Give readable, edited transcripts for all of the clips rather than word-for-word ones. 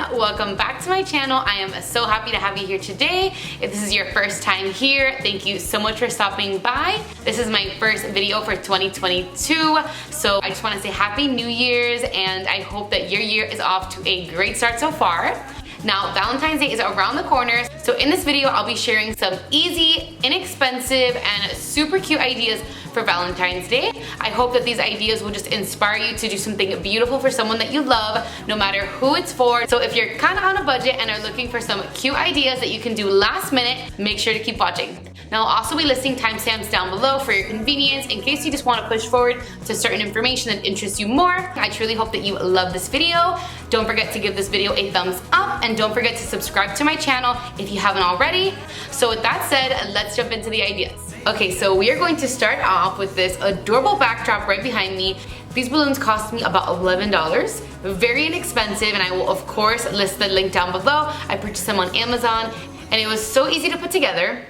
welcome back to my channel. I am so happy to have you here today. If this is your first time here, thank you so much for stopping by. This is my first video for 2022, so I just want to say Happy New Year's, and I hope that your year is off to a great start so far. Now, Valentine's Day is around the corner, so in this video, I'll be sharing some easy, inexpensive, and super cute ideas for Valentine's Day. I hope that these ideas will just inspire you to do something beautiful for someone that you love, no matter who it's for. So if you're kind of on a budget and are looking for some cute ideas that you can do last minute, make sure to keep watching. Now, I'll also be listing timestamps down below for your convenience in case you just want to push forward to certain information that interests you more. I truly hope that you love this video. Don't forget to give this video a thumbs up, and don't forget to subscribe to my channel if you haven't already. So with that said, let's jump into the ideas. Okay, so we are going to start off with this adorable backdrop right behind me. These balloons cost me about $11. Very inexpensive, and I will of course list the link down below. I purchased them on Amazon, and it was so easy to put together.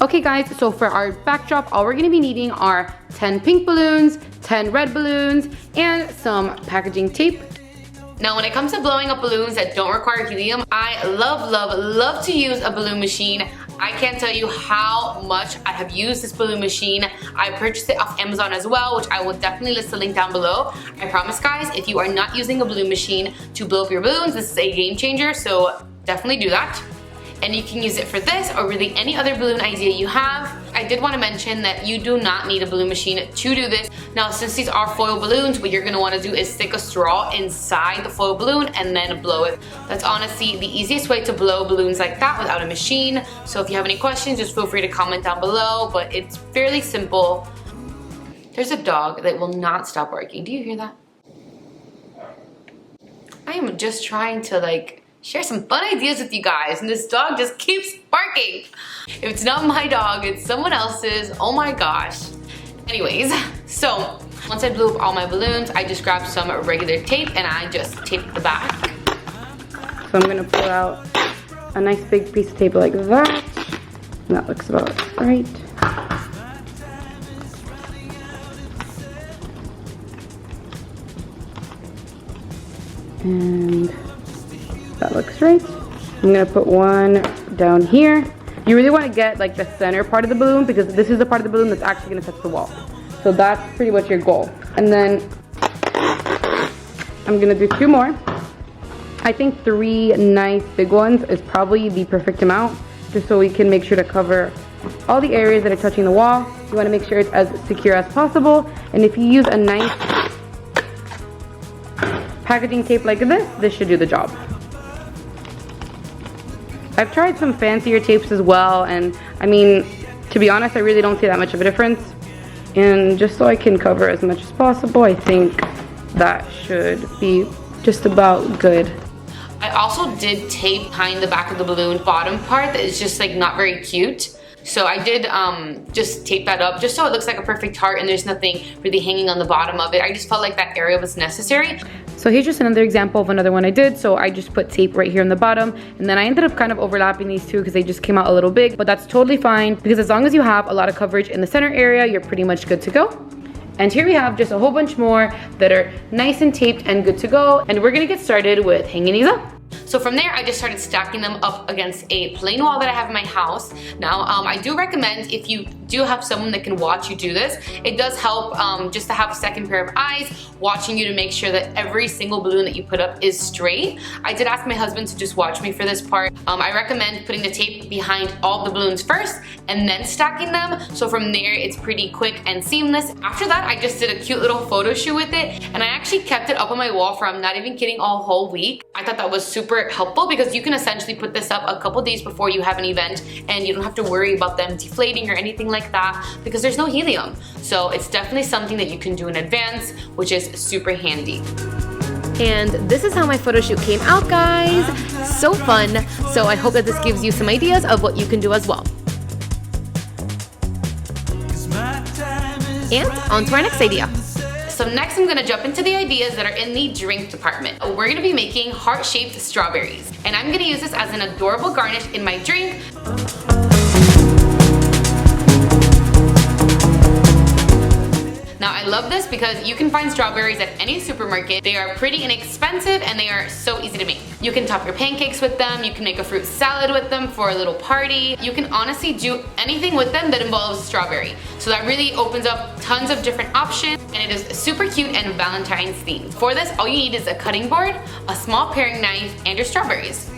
Okay guys, so for our backdrop, all we're gonna be needing are 10 pink balloons, 10 red balloons, and some packaging tape. Now, when it comes to blowing up balloons that don't require helium, I love to use a balloon machine. I can't tell you how much I have used this balloon machine. I purchased it off Amazon as well, which I will definitely list the link down below. I promise guys, if you are not using a balloon machine to blow up your balloons, this is a game changer, so definitely do that. And you can use it for this or really any other balloon idea you have. I did want to mention that you do not need a balloon machine to do this. Now, since these are foil balloons, what you're going to want to do is stick a straw inside the foil balloon and then blow it. That's honestly the easiest way to blow balloons like that without a machine. So if you have any questions, just feel free to comment down below, but it's fairly simple. There's a dog that will not stop barking. Do you hear that? I am just trying to share some fun ideas with you guys, and this dog just keeps barking. If it's not my dog, it's someone else's. Oh my gosh. Anyways, so once I blew up all my balloons, I just grabbed some regular tape and I just taped the back. So I'm gonna pull out a nice big piece of tape like that. And that looks about right. And that looks right. I'm gonna put one down here. You really want to get the center part of the balloon, because this is the part of the balloon that's actually gonna touch the wall. So that's pretty much your goal. And then I'm gonna do two more. I think 3 nice big ones is probably the perfect amount, just so we can make sure to cover all the areas that are touching the wall. You want to make sure it's as secure as possible. And if you use a nice packaging tape like this should do the job. I've tried some fancier tapes as well, and I mean, to be honest, I really don't see that much of a difference. And just so I can cover as much as possible, I think that should be just about good. I also did tape behind the back of the balloon bottom part that is just not very cute. So I did just tape that up just so it looks like a perfect heart and there's nothing really hanging on the bottom of it. I just felt like that area was necessary. So here's just another example of another one I did. So I just put tape right here on the bottom, and then I ended up kind of overlapping these two because they just came out a little big, but that's totally fine because as long as you have a lot of coverage in the center area, you're pretty much good to go. And here we have just a whole bunch more that are nice and taped and good to go. And we're gonna get started with hanging these up. So from there, I just started stacking them up against a plain wall that I have in my house. Now, I do recommend, if you do have someone that can watch you do this, it does help just to have a second pair of eyes watching you to make sure that every single balloon that you put up is straight. I did ask my husband to just watch me for this part. I recommend putting the tape behind all the balloons first and then stacking them. So from there, it's pretty quick and seamless. After that, I just did a cute little photo shoot with it, and I actually kept it up on my wall for, I'm not even kidding, a whole week. I thought that was super helpful because you can essentially put this up a couple days before you have an event, and you don't have to worry about them deflating or anything like that because there's no helium. So it's definitely something that you can do in advance, which is super handy. And this is how my photo shoot came out, guys. So fun. So I hope that this gives you some ideas of what you can do as well. And on to our next idea. So next I'm gonna jump into the ideas that are in the drink department. We're gonna be making heart-shaped strawberries, and I'm gonna use this as an adorable garnish in my drink. Now I love this because you can find strawberries at any supermarket. They are pretty inexpensive and they are so easy to make. You can top your pancakes with them, you can make a fruit salad with them for a little party. You can honestly do anything with them that involves strawberry. So that really opens up tons of different options, and it is super cute and Valentine's themed. For this, all you need is a cutting board, a small paring knife, and your strawberries.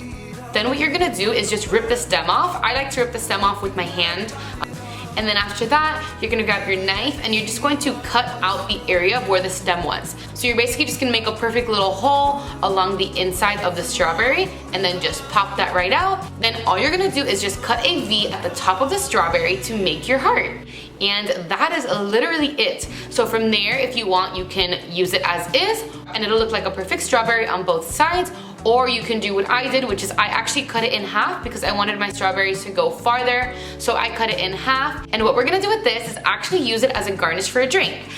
Then what you're gonna do is just rip the stem off. I like to rip the stem off with my hand. And then after that, you're gonna grab your knife and you're just going to cut out the area of where the stem was. So you're basically just gonna make a perfect little hole along the inside of the strawberry and then just pop that right out. Then all you're gonna do is just cut a V at the top of the strawberry to make your heart. And that is literally it. So from there, if you want, you can use it as is and it'll look like a perfect strawberry on both sides. Or you can do what I did, which is I actually cut it in half because I wanted my strawberries to go farther. So I cut it in half. And what we're gonna do with this is actually use it as a garnish for a drink.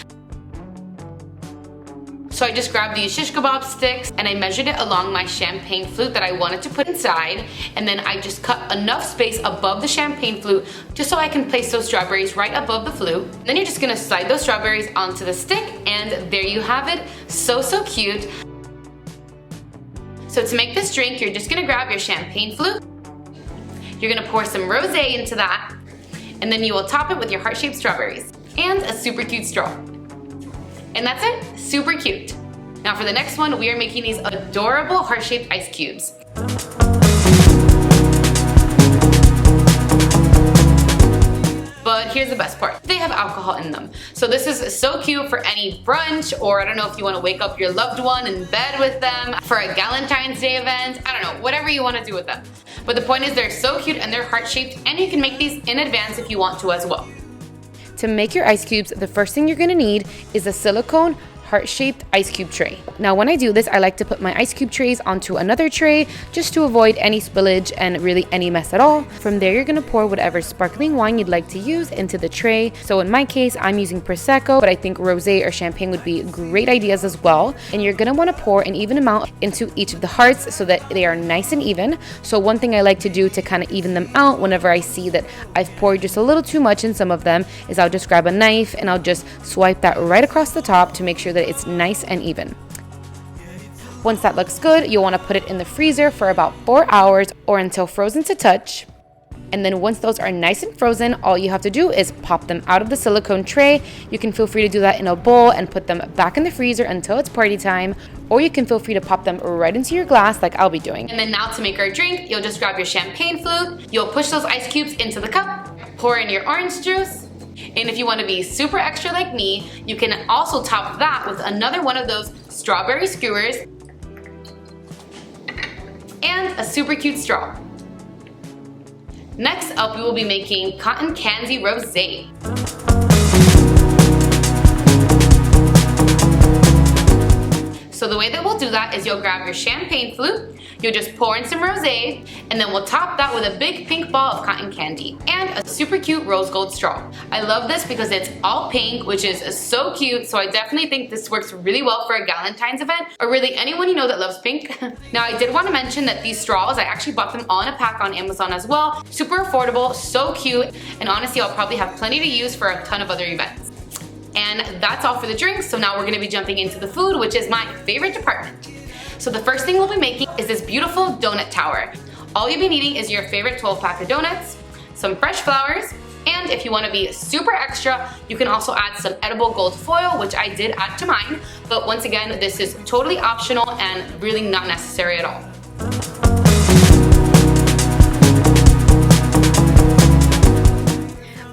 So I just grabbed these shish kebab sticks and I measured it along my champagne flute that I wanted to put inside. And then I just cut enough space above the champagne flute just so I can place those strawberries right above the flute. Then you're just gonna slide those strawberries onto the stick and there you have it. So, so cute. So to make this drink, you're just gonna grab your champagne flute, you're gonna pour some rosé into that, and then you will top it with your heart-shaped strawberries and a super cute straw. And that's it, super cute. Now for the next one, we are making these adorable heart-shaped ice cubes. But here's the best part. They have alcohol in them. So this is so cute for any brunch, or I don't know if you want to wake up your loved one in bed with them for a Valentine's Day event. I don't know, whatever you want to do with them. But the point is they're so cute and they're heart-shaped, and you can make these in advance if you want to as well. To make your ice cubes, the first thing you're gonna need is a silicone heart-shaped ice cube tray. Now when I do this, I like to put my ice cube trays onto another tray just to avoid any spillage and really any mess at all. From there, you're gonna pour whatever sparkling wine you'd like to use into the tray. So in my case, I'm using Prosecco, but I think Rosé or champagne would be great ideas as well. And you're gonna wanna pour an even amount into each of the hearts so that they are nice and even. So one thing I like to do to kind of even them out whenever I see that I've poured just a little too much in some of them is I'll just grab a knife and I'll just swipe that right across the top to make sure that it's nice and even. Once that looks good, you'll want to put it in the freezer for about 4 hours or until frozen to touch. And then once those are nice and frozen, all you have to do is pop them out of the silicone tray. You can feel free to do that in a bowl and put them back in the freezer until it's party time, or you can feel free to pop them right into your glass like I'll be doing. And then now to make our drink, you'll just grab your champagne flute, you'll push those ice cubes into the cup, pour in your orange juice, and if you want to be super extra like me, you can also top that with another one of those strawberry skewers and a super cute straw. Next up, we will be making cotton candy rosé. So the way that we'll do that is you'll grab your champagne flute, you'll just pour in some rosé, and then we'll top that with a big pink ball of cotton candy and a super cute rose gold straw. I love this because it's all pink, which is so cute, so I definitely think this works really well for a Valentine's event, or really anyone you know that loves pink. Now I did want to mention that these straws, I actually bought them all in a pack on Amazon as well. Super affordable, so cute, and honestly I'll probably have plenty to use for a ton of other events. And that's all for the drinks, so now we're gonna be jumping into the food, which is my favorite department. So the first thing we'll be making is this beautiful donut tower. All you'll be needing is your favorite 12-pack of donuts, some fresh flowers, and if you wanna be super extra, you can also add some edible gold foil, which I did add to mine, but once again, this is totally optional and really not necessary at all.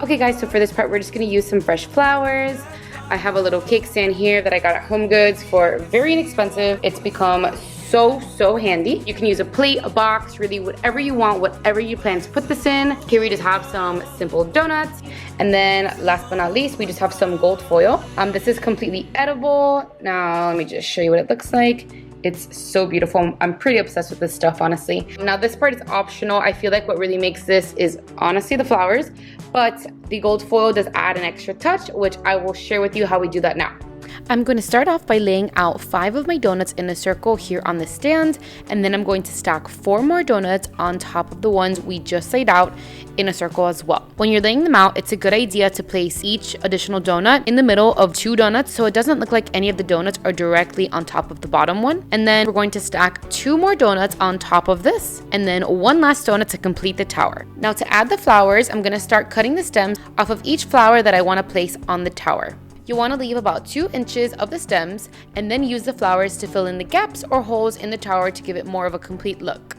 Okay guys, so for this part, we're just gonna use some fresh flowers. I have a little cake stand here that I got at Home Goods for very inexpensive. It's become so handy. You can use a plate, a box, really whatever you want, whatever you plan to put this in. Here we just have some simple donuts. And then last but not least, we just have some gold foil. This is completely edible. Now let me just show you what it looks like. It's so beautiful. I'm pretty obsessed with this stuff, honestly. Now this part is optional. I feel like what really makes this is honestly the flowers, but the gold foil does add an extra touch, which I will share with you how we do that now. I'm going to start off by laying out 5 of my donuts in a circle here on the stand, and then I'm going to stack 4 more donuts on top of the ones we just laid out in a circle as well. When you're laying them out, it's a good idea to place each additional donut in the middle of 2 donuts so it doesn't look like any of the donuts are directly on top of the bottom one. And then we're going to stack 2 more donuts on top of this, and then 1 last donut to complete the tower. Now to add the flowers, I'm going to start cutting the stems off of each flower that I want to place on the tower. You want to leave about 2 inches of the stems and then use the flowers to fill in the gaps or holes in the tower to give it more of a complete look.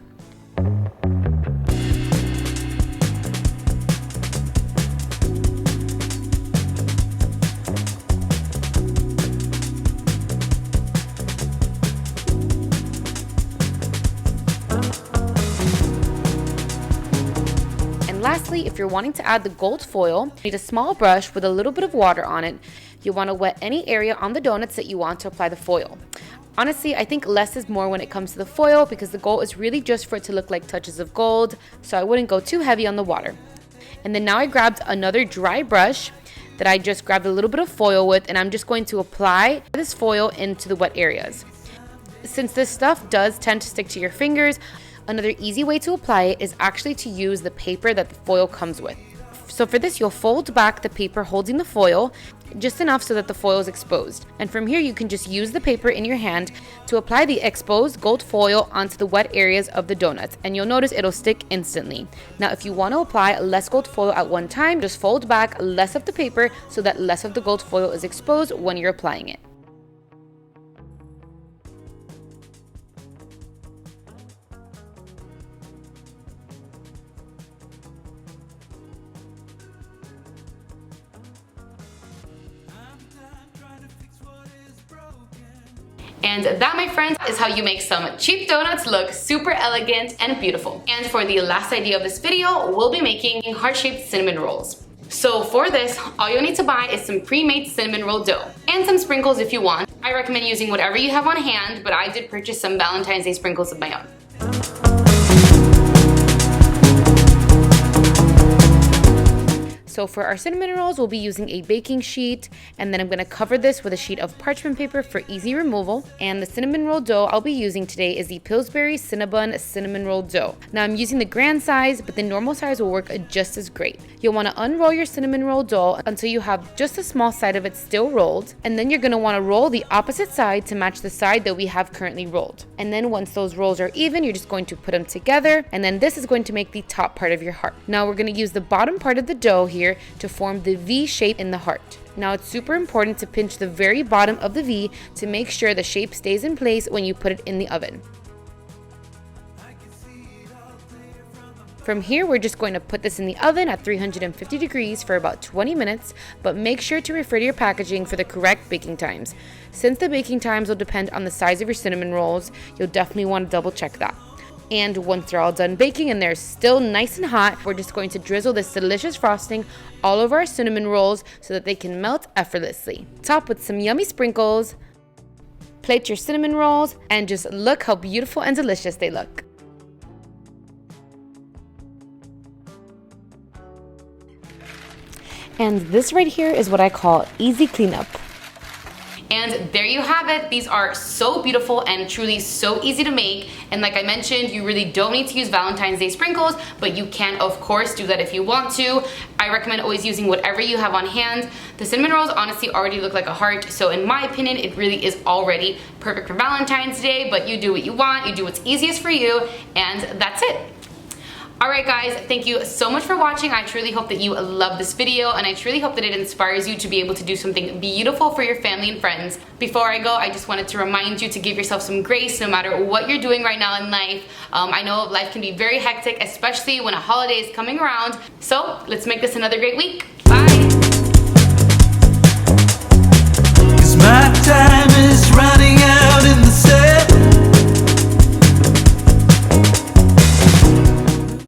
And lastly, if you're wanting to add the gold foil, you need a small brush with a little bit of water on it. You want to wet any area on the donuts that you want to apply the foil. Honestly, I think less is more when it comes to the foil because the goal is really just for it to look like touches of gold, so I wouldn't go too heavy on the water. And then now I grabbed another dry brush that I just grabbed a little bit of foil with, and I'm just going to apply this foil into the wet areas. Since this stuff does tend to stick to your fingers, another easy way to apply it is actually to use the paper that the foil comes with. So for this, you'll fold back the paper holding the foil just enough so that the foil is exposed. And from here, you can just use the paper in your hand to apply the exposed gold foil onto the wet areas of the donuts. And you'll notice it'll stick instantly. Now, if you want to apply less gold foil at one time, just fold back less of the paper so that less of the gold foil is exposed when you're applying it. And that, my friends, is how you make some cheap donuts look super elegant and beautiful. And for the last idea of this video, we'll be making heart-shaped cinnamon rolls. So for this, all you'll need to buy is some pre-made cinnamon roll dough and some sprinkles if you want. I recommend using whatever you have on hand, but I did purchase some Valentine's Day sprinkles of my own. So for our cinnamon rolls, we'll be using a baking sheet, and then I'm going to cover this with a sheet of parchment paper for easy removal. And the cinnamon roll dough I'll be using today is the Pillsbury Cinnabon cinnamon roll dough. Now I'm using the grand size, but the normal size will work just as great. You'll want to unroll your cinnamon roll dough until you have just a small side of it still rolled, and then you're going to want to roll the opposite side to match the side that we have currently rolled. And then once those rolls are even, you're just going to put them together, and then this is going to make the top part of your heart. Now we're going to use the bottom part of the dough here to form the V shape in the heart. Now it's super important to pinch the very bottom of the V to make sure the shape stays in place when you put it in the oven. From here, we're just going to put this in the oven at 350 degrees for about 20 minutes, but make sure to refer to your packaging for the correct baking times. Since the baking times will depend on the size of your cinnamon rolls, you'll definitely want to double check that. And once they're all done baking and they're still nice and hot, we're just going to drizzle this delicious frosting all over our cinnamon rolls so that they can melt effortlessly. Top with some yummy sprinkles, plate your cinnamon rolls, and just look how beautiful and delicious they look. And this right here is what I call easy cleanup. And there you have it. These are so beautiful and truly so easy to make. And like I mentioned, you really don't need to use Valentine's Day sprinkles, but you can of course do that if you want to. I recommend always using whatever you have on hand. The cinnamon rolls honestly already look like a heart, so in my opinion, it really is already perfect for Valentine's Day, but you do what you want, you do what's easiest for you, and that's it. Alright guys, thank you so much for watching. I truly hope that you love this video, and I truly hope that it inspires you to be able to do something beautiful for your family and friends. Before I go, I just wanted to remind you to give yourself some grace no matter what you're doing right now in life. I know life can be very hectic, especially when a holiday is coming around. So let's make this another great week. Bye! 'Cause my time is